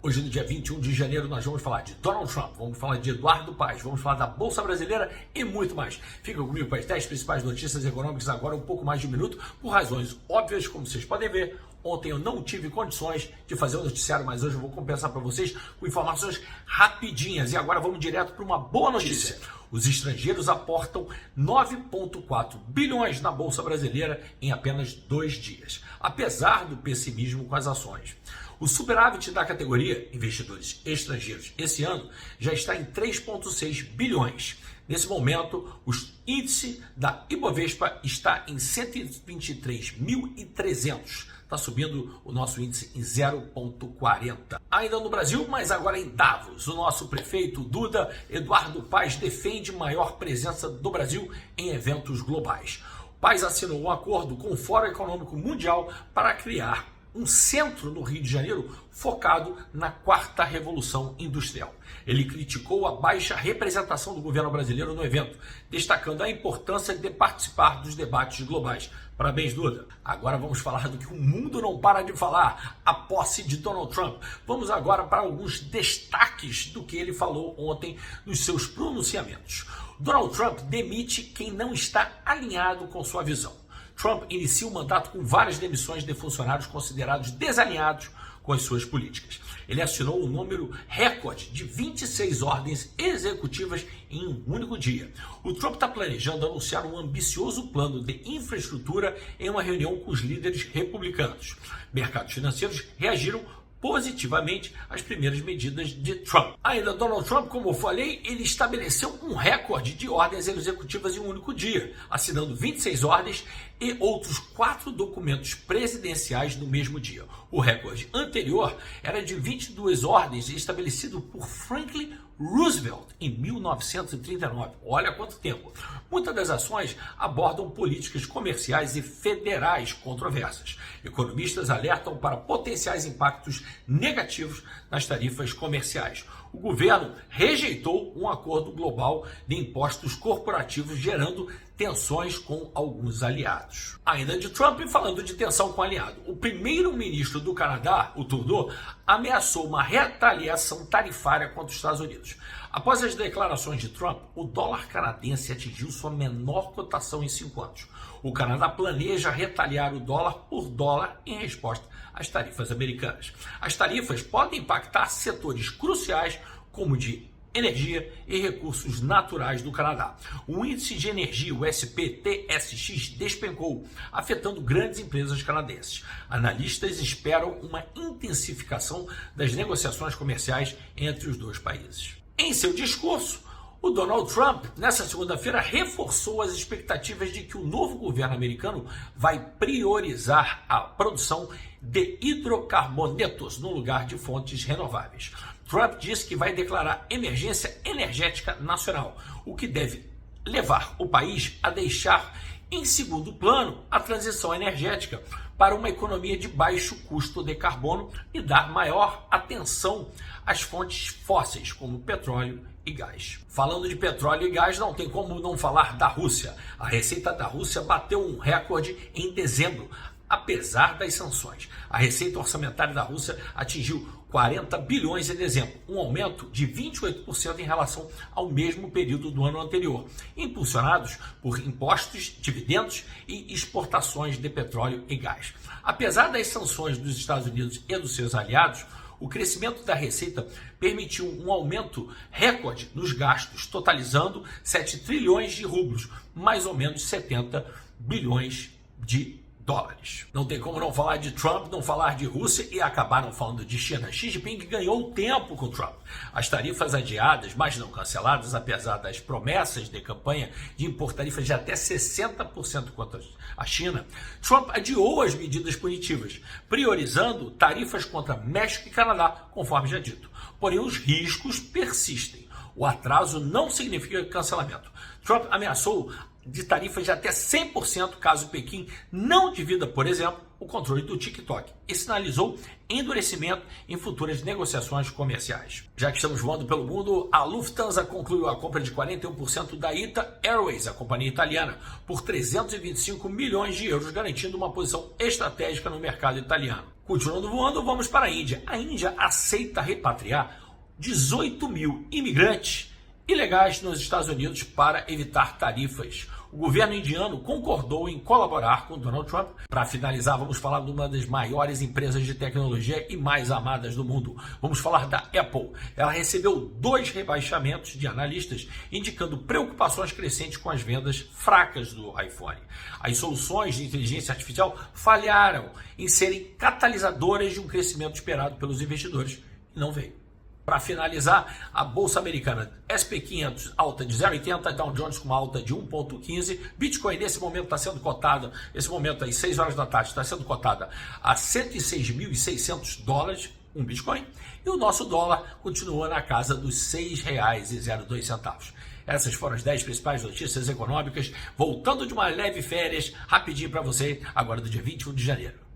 Hoje, no dia 21 de janeiro, nós vamos falar de Donald Trump, vamos falar de Eduardo Paes, vamos falar da Bolsa Brasileira e muito mais. Fica comigo para as 10 principais notícias econômicas agora um pouco mais de um minuto, por razões óbvias, como vocês podem ver. Ontem eu não tive condições de fazer o noticiário, mas hoje eu vou compensar para vocês com informações rapidinhas. E agora vamos direto para uma boa notícia. Os estrangeiros aportam 9,4 bilhões na Bolsa Brasileira em apenas 2 dias, apesar do pessimismo com as ações. O superávit da categoria investidores estrangeiros esse ano já está em 3,6 bilhões. Nesse momento, o índice da Ibovespa está em 123.300. Está subindo o nosso índice em 0,40. Ainda no Brasil, mas agora em Davos, o nosso prefeito Duda, Eduardo Paes, defende maior presença do Brasil em eventos globais. Paes assinou um acordo com o Fórum Econômico Mundial para criar um centro no Rio de Janeiro focado na quarta revolução industrial. Ele criticou a baixa representação do governo brasileiro no evento, destacando a importância de participar dos debates globais. Parabéns, Duda. Agora vamos falar do que o mundo não para de falar, a posse de Donald Trump. Vamos agora para alguns destaques do que ele falou ontem nos seus pronunciamentos. Donald Trump demite quem não está alinhado com sua visão. Trump inicia o mandato com várias demissões de funcionários considerados desalinhados com as suas políticas. Ele assinou um número recorde de 26 ordens executivas em um único dia. O Trump está planejando anunciar um ambicioso plano de infraestrutura em uma reunião com os líderes republicanos. Mercados financeiros reagiram positivamente às primeiras medidas de Trump. Ainda Donald Trump, como eu falei, ele estabeleceu um recorde de ordens executivas em um único dia, assinando 26 ordens e outros 4 documentos presidenciais no mesmo dia. O recorde anterior era de 22 ordens estabelecido por Franklin Roosevelt em 1939. Olha quanto tempo! Muitas das ações abordam políticas comerciais e federais controversas. Economistas alertam para potenciais impactos negativos nas tarifas comerciais. O governo rejeitou um acordo global de impostos corporativos, gerando tensões com alguns aliados. Ainda de Trump, falando de tensão com aliado, o primeiro-ministro do Canadá, o Trudeau, ameaçou uma retaliação tarifária contra os Estados Unidos. Após as declarações de Trump, o dólar canadense atingiu sua menor cotação em 5 anos. O Canadá planeja retaliar o dólar por dólar em resposta às tarifas americanas. As tarifas podem impactar setores cruciais como de energia e recursos naturais do Canadá. O índice de energia, o SPTSX, despencou, afetando grandes empresas canadenses. Analistas esperam uma intensificação das negociações comerciais entre os dois países. Em seu discurso, o Donald Trump, nessa segunda-feira, reforçou as expectativas de que o novo governo americano vai priorizar a produção de hidrocarbonetos no lugar de fontes renováveis. Trump disse que vai declarar emergência energética nacional, o que deve levar o país a deixar em segundo plano a transição energética para uma economia de baixo custo de carbono e dar maior atenção às fontes fósseis, como petróleo e gás. Falando de petróleo e gás, não tem como não falar da Rússia. A receita da Rússia bateu um recorde em dezembro, apesar das sanções. A receita orçamentária da Rússia atingiu 40 bilhões em dezembro, um aumento de 28% em relação ao mesmo período do ano anterior, impulsionados por impostos, dividendos e exportações de petróleo e gás. Apesar das sanções dos Estados Unidos e dos seus aliados, o crescimento da receita permitiu um aumento recorde nos gastos, totalizando 7 trilhões de rublos, mais ou menos 70 bilhões de dólares. Não tem como não falar de Trump, não falar de Rússia e acabar não falando de China. Xi Jinping ganhou tempo com Trump. As tarifas adiadas, mas não canceladas, apesar das promessas de campanha de impor tarifas de até 60% contra a China, Trump adiou as medidas punitivas, priorizando tarifas contra México e Canadá, conforme já dito. Porém, os riscos persistem. O atraso não significa cancelamento. Trump ameaçou de tarifas de até 100% caso Pequim não divida, por exemplo, o controle do TikTok e sinalizou endurecimento em futuras negociações comerciais. Já que estamos voando pelo mundo, a Lufthansa concluiu a compra de 41% da ITA Airways, a companhia italiana, por 325 milhões de euros, garantindo uma posição estratégica no mercado italiano. Continuando voando, vamos para a Índia. A Índia aceita repatriar 18 mil imigrantes ilegais nos Estados Unidos para evitar tarifas. O governo indiano concordou em colaborar com Donald Trump. Para finalizar, vamos falar de uma das maiores empresas de tecnologia e mais amadas do mundo. Vamos falar da Apple. Ela recebeu 2 rebaixamentos de analistas, indicando preocupações crescentes com as vendas fracas do iPhone. As soluções de inteligência artificial falharam em serem catalisadoras de um crescimento esperado pelos investidores e não veio. Para finalizar, a Bolsa Americana S&P 500 alta de 0,80, Dow Jones com uma alta de 1,15, Bitcoin nesse momento está sendo cotada, nesse momento às 6 horas da tarde, está sendo cotada a 106.600 dólares, um Bitcoin, e o nosso dólar continua na casa dos R$ 6,02. Essas foram as 10 principais notícias econômicas, voltando de uma leve férias, rapidinho para você, agora do dia 21 de janeiro.